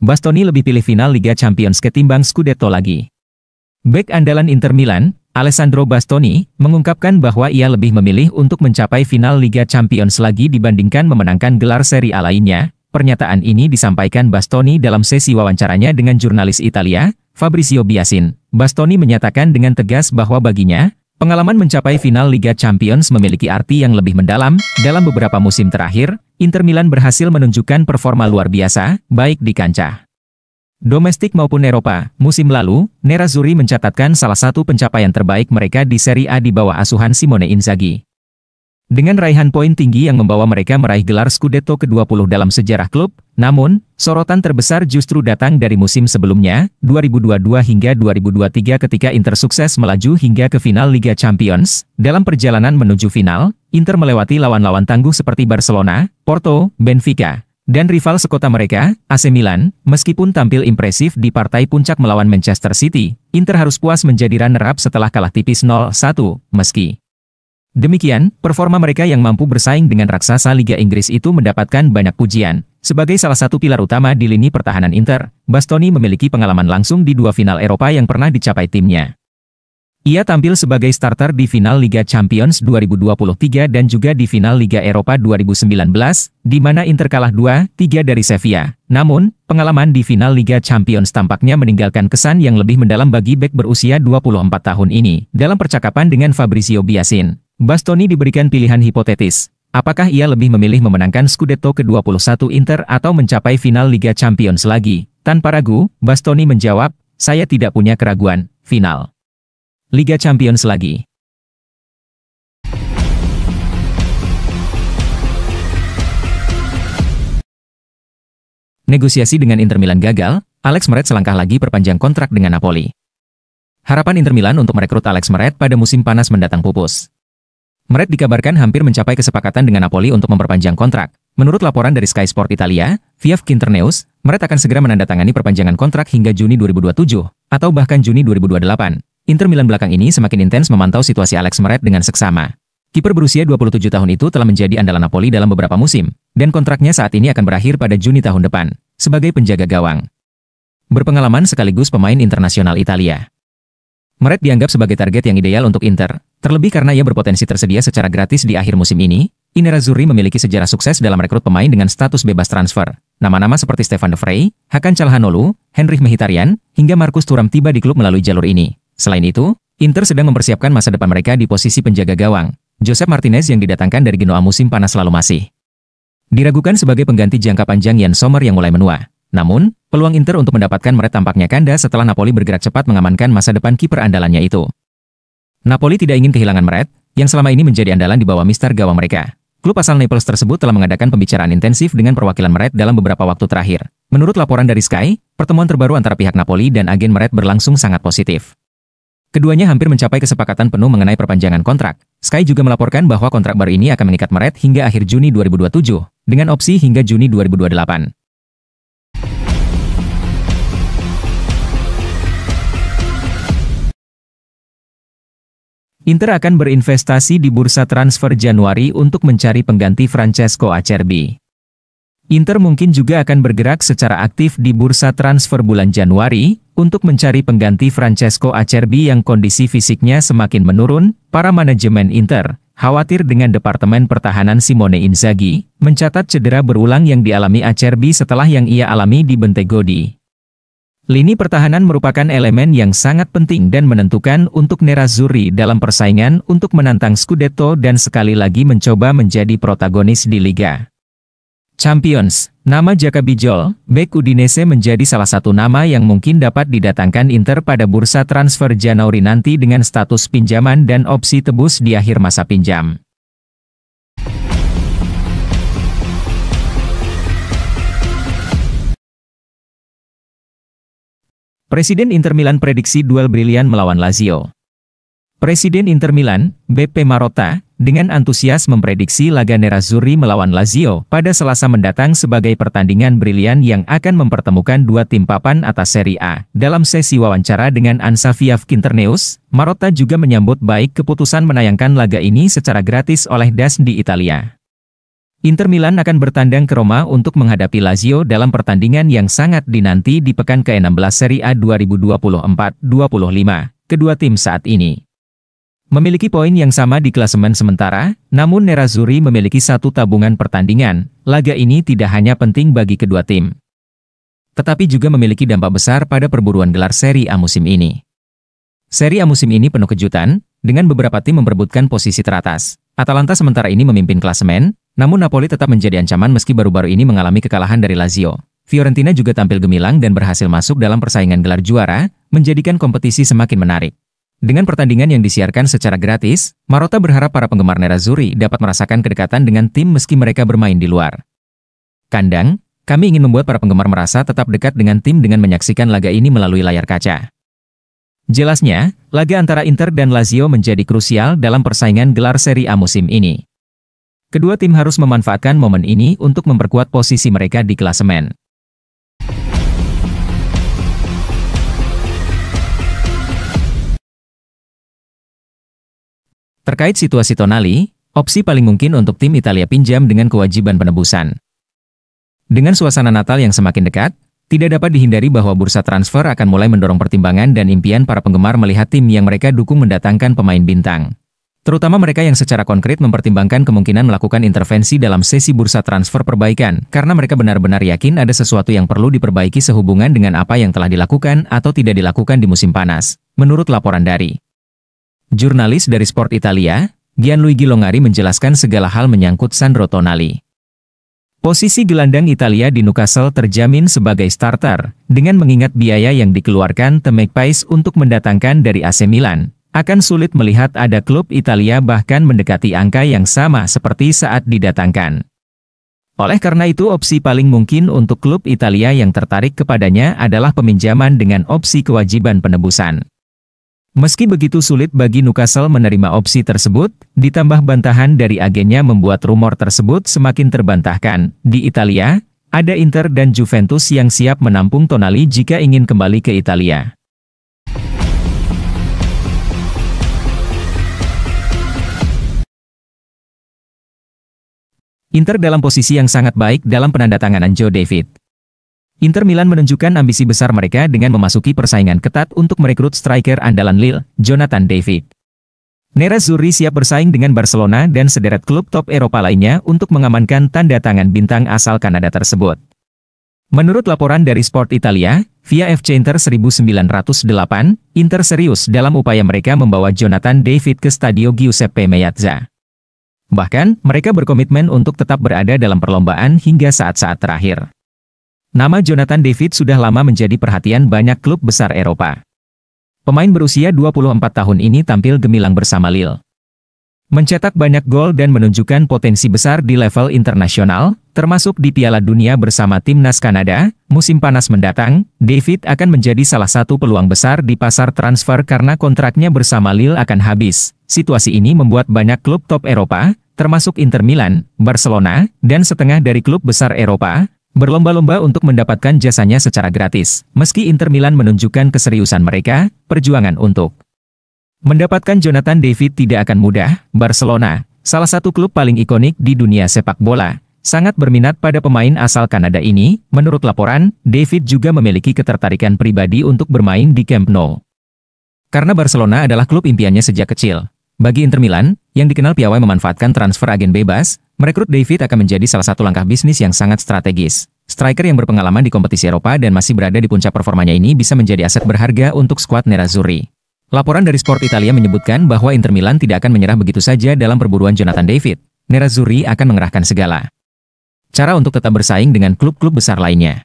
Bastoni lebih pilih final Liga Champions ketimbang Scudetto lagi. Bek andalan Inter Milan, Alessandro Bastoni, mengungkapkan bahwa ia lebih memilih untuk mencapai final Liga Champions lagi dibandingkan memenangkan gelar Serie A lainnya. Pernyataan ini disampaikan Bastoni dalam sesi wawancaranya dengan jurnalis Italia, Fabrizio Biasin. Bastoni menyatakan dengan tegas bahwa baginya, pengalaman mencapai final Liga Champions memiliki arti yang lebih mendalam. Dalam beberapa musim terakhir, Inter Milan berhasil menunjukkan performa luar biasa, baik di kancah domestik maupun Eropa. Musim lalu, Nerazzurri mencatatkan salah satu pencapaian terbaik mereka di Serie A di bawah asuhan Simone Inzaghi. Dengan raihan poin tinggi yang membawa mereka meraih gelar Scudetto ke-20 dalam sejarah klub, namun, sorotan terbesar justru datang dari musim sebelumnya, 2022 hingga 2023 ketika Inter sukses melaju hingga ke final Liga Champions. Dalam perjalanan menuju final, Inter melewati lawan-lawan tangguh seperti Barcelona, Porto, Benfica, dan rival sekota mereka, AC Milan. Meskipun tampil impresif di partai puncak melawan Manchester City, Inter harus puas menjadi runner-up setelah kalah tipis 0-1, meski demikian, performa mereka yang mampu bersaing dengan raksasa Liga Inggris itu mendapatkan banyak pujian. Sebagai salah satu pilar utama di lini pertahanan Inter, Bastoni memiliki pengalaman langsung di dua final Eropa yang pernah dicapai timnya. Ia tampil sebagai starter di final Liga Champions 2023 dan juga di final Liga Eropa 2019, di mana Inter kalah 2-3 dari Sevilla. Namun, pengalaman di final Liga Champions tampaknya meninggalkan kesan yang lebih mendalam bagi bek berusia 24 tahun ini. Dalam percakapan dengan Fabrizio Biasin, Bastoni diberikan pilihan hipotetis. Apakah ia lebih memilih memenangkan Scudetto ke-21 Inter atau mencapai final Liga Champions lagi? Tanpa ragu, Bastoni menjawab, "Saya tidak punya keraguan, final Liga Champions lagi." Negosiasi dengan Inter Milan gagal, Alex Meret selangkah lagi perpanjang kontrak dengan Napoli. Harapan Inter Milan untuk merekrut Alex Meret pada musim panas mendatang pupus. Meret dikabarkan hampir mencapai kesepakatan dengan Napoli untuk memperpanjang kontrak. Menurut laporan dari Sky Sport Italia, via Quinternews, Meret akan segera menandatangani perpanjangan kontrak hingga Juni 2027, atau bahkan Juni 2028. Inter Milan belakang ini semakin intens memantau situasi Alex Meret dengan seksama. Kiper berusia 27 tahun itu telah menjadi andalan Napoli dalam beberapa musim, dan kontraknya saat ini akan berakhir pada Juni tahun depan, sebagai penjaga gawang berpengalaman sekaligus pemain internasional Italia. Meret dianggap sebagai target yang ideal untuk Inter, terlebih karena ia berpotensi tersedia secara gratis di akhir musim ini. Nerazzurri memiliki sejarah sukses dalam merekrut pemain dengan status bebas transfer. Nama-nama seperti Stefan De Vrij, Hakan Calhanoglu, Henrikh Mkhitaryan, hingga Marcus Thuram tiba di klub melalui jalur ini. Selain itu, Inter sedang mempersiapkan masa depan mereka di posisi penjaga gawang. Josep Martinez yang didatangkan dari Genoa musim panas lalu masih diragukan sebagai pengganti jangka panjang Yann Sommer yang mulai menua. Namun, peluang Inter untuk mendapatkan Meret tampaknya kandas setelah Napoli bergerak cepat mengamankan masa depan kiper andalannya itu. Napoli tidak ingin kehilangan Meret, yang selama ini menjadi andalan di bawah mister gawang mereka. Klub asal Naples tersebut telah mengadakan pembicaraan intensif dengan perwakilan Meret dalam beberapa waktu terakhir. Menurut laporan dari Sky, pertemuan terbaru antara pihak Napoli dan agen Meret berlangsung sangat positif. Keduanya hampir mencapai kesepakatan penuh mengenai perpanjangan kontrak. Sky juga melaporkan bahwa kontrak baru ini akan mengikat Meret hingga akhir Juni 2027, dengan opsi hingga Juni 2028. Inter akan berinvestasi di bursa transfer Januari untuk mencari pengganti Francesco Acerbi. Inter mungkin juga akan bergerak secara aktif di bursa transfer bulan Januari untuk mencari pengganti Francesco Acerbi yang kondisi fisiknya semakin menurun. Para manajemen Inter khawatir dengan departemen pertahanan Simone Inzaghi mencatat cedera berulang yang dialami Acerbi setelah yang ia alami di Bentegodi. Lini pertahanan merupakan elemen yang sangat penting dan menentukan untuk Nerazzurri dalam persaingan untuk menantang Scudetto dan sekali lagi mencoba menjadi protagonis di Liga Champions. Nama Jaka Bijol, bek Udinese menjadi salah satu nama yang mungkin dapat didatangkan Inter pada bursa transfer Januari nanti dengan status pinjaman dan opsi tebus di akhir masa pinjam. Presiden Inter Milan prediksi duel brilian melawan Lazio. Presiden Inter Milan, Beppe Marotta, dengan antusias memprediksi laga Nerazzurri melawan Lazio pada Selasa mendatang sebagai pertandingan brilian yang akan mempertemukan dua tim papan atas Serie A. Dalam sesi wawancara dengan ANSA via Quinternews, Marotta juga menyambut baik keputusan menayangkan laga ini secara gratis oleh DAZN di Italia. Inter Milan akan bertandang ke Roma untuk menghadapi Lazio dalam pertandingan yang sangat dinanti di pekan ke-16 Serie A 2024-25. Kedua tim saat ini memiliki poin yang sama di klasemen sementara, namun Nerazzurri memiliki satu tabungan pertandingan. Laga ini tidak hanya penting bagi kedua tim, tetapi juga memiliki dampak besar pada perburuan gelar Serie A musim ini. Serie A musim ini penuh kejutan, dengan beberapa tim memperebutkan posisi teratas. Atalanta sementara ini memimpin klasemen, namun Napoli tetap menjadi ancaman meski baru-baru ini mengalami kekalahan dari Lazio. Fiorentina juga tampil gemilang dan berhasil masuk dalam persaingan gelar juara, menjadikan kompetisi semakin menarik. Dengan pertandingan yang disiarkan secara gratis, Marotta berharap para penggemar Nerazzurri dapat merasakan kedekatan dengan tim meski mereka bermain di luar kandang. Kami ingin membuat para penggemar merasa tetap dekat dengan tim dengan menyaksikan laga ini melalui layar kaca. Jelasnya, laga antara Inter dan Lazio menjadi krusial dalam persaingan gelar Serie A musim ini. Kedua tim harus memanfaatkan momen ini untuk memperkuat posisi mereka di klasemen. Terkait situasi Tonali, opsi paling mungkin untuk tim Italia pinjam dengan kewajiban penebusan. Dengan suasana Natal yang semakin dekat, tidak dapat dihindari bahwa bursa transfer akan mulai mendorong pertimbangan dan impian para penggemar melihat tim yang mereka dukung mendatangkan pemain bintang. Terutama mereka yang secara konkret mempertimbangkan kemungkinan melakukan intervensi dalam sesi bursa transfer perbaikan, karena mereka benar-benar yakin ada sesuatu yang perlu diperbaiki sehubungan dengan apa yang telah dilakukan atau tidak dilakukan di musim panas, menurut laporan dari jurnalis dari Sport Italia, Gianluigi Longari menjelaskan segala hal menyangkut Sandro Tonali. Posisi gelandang Italia di Newcastle terjamin sebagai starter, dengan mengingat biaya yang dikeluarkan The Magpies untuk mendatangkan dari AC Milan. Akan sulit melihat ada klub Italia bahkan mendekati angka yang sama seperti saat didatangkan. Oleh karena itu opsi paling mungkin untuk klub Italia yang tertarik kepadanya adalah peminjaman dengan opsi kewajiban penebusan. Meski begitu sulit bagi Newcastle menerima opsi tersebut, ditambah bantahan dari agennya membuat rumor tersebut semakin terbantahkan. Di Italia, ada Inter dan Juventus yang siap menampung Tonali jika ingin kembali ke Italia. Inter dalam posisi yang sangat baik dalam penandatanganan Joe David. Inter Milan menunjukkan ambisi besar mereka dengan memasuki persaingan ketat untuk merekrut striker andalan Lille, Jonathan David. Nerazzurri siap bersaing dengan Barcelona dan sederet klub top Eropa lainnya untuk mengamankan tanda tangan bintang asal Kanada tersebut. Menurut laporan dari Sport Italia, via FC Inter 1908, Inter serius dalam upaya mereka membawa Jonathan David ke Stadio Giuseppe Meazza. Bahkan, mereka berkomitmen untuk tetap berada dalam perlombaan hingga saat-saat terakhir. Nama Jonathan David sudah lama menjadi perhatian banyak klub besar Eropa. Pemain berusia 24 tahun ini tampil gemilang bersama Lille. Mencetak banyak gol dan menunjukkan potensi besar di level internasional, termasuk di Piala Dunia bersama timnas Kanada. Musim panas mendatang, David akan menjadi salah satu peluang besar di pasar transfer karena kontraknya bersama Lille akan habis. Situasi ini membuat banyak klub top Eropa, termasuk Inter Milan, Barcelona, dan setengah dari klub besar Eropa, berlomba-lomba untuk mendapatkan jasanya secara gratis. Meski Inter Milan menunjukkan keseriusan mereka, perjuangan untuk mendapatkan Jonathan David tidak akan mudah. Barcelona, salah satu klub paling ikonik di dunia sepak bola, sangat berminat pada pemain asal Kanada ini. Menurut laporan, David juga memiliki ketertarikan pribadi untuk bermain di Camp Nou. Karena Barcelona adalah klub impiannya sejak kecil. Bagi Inter Milan, yang dikenal piawai memanfaatkan transfer agen bebas, merekrut David akan menjadi salah satu langkah bisnis yang sangat strategis. Striker yang berpengalaman di kompetisi Eropa dan masih berada di puncak performanya ini bisa menjadi aset berharga untuk skuad Nerazzurri. Laporan dari Sport Italia menyebutkan bahwa Inter Milan tidak akan menyerah begitu saja dalam perburuan Jonathan David. Nerazzurri akan mengerahkan segala cara untuk tetap bersaing dengan klub-klub besar lainnya.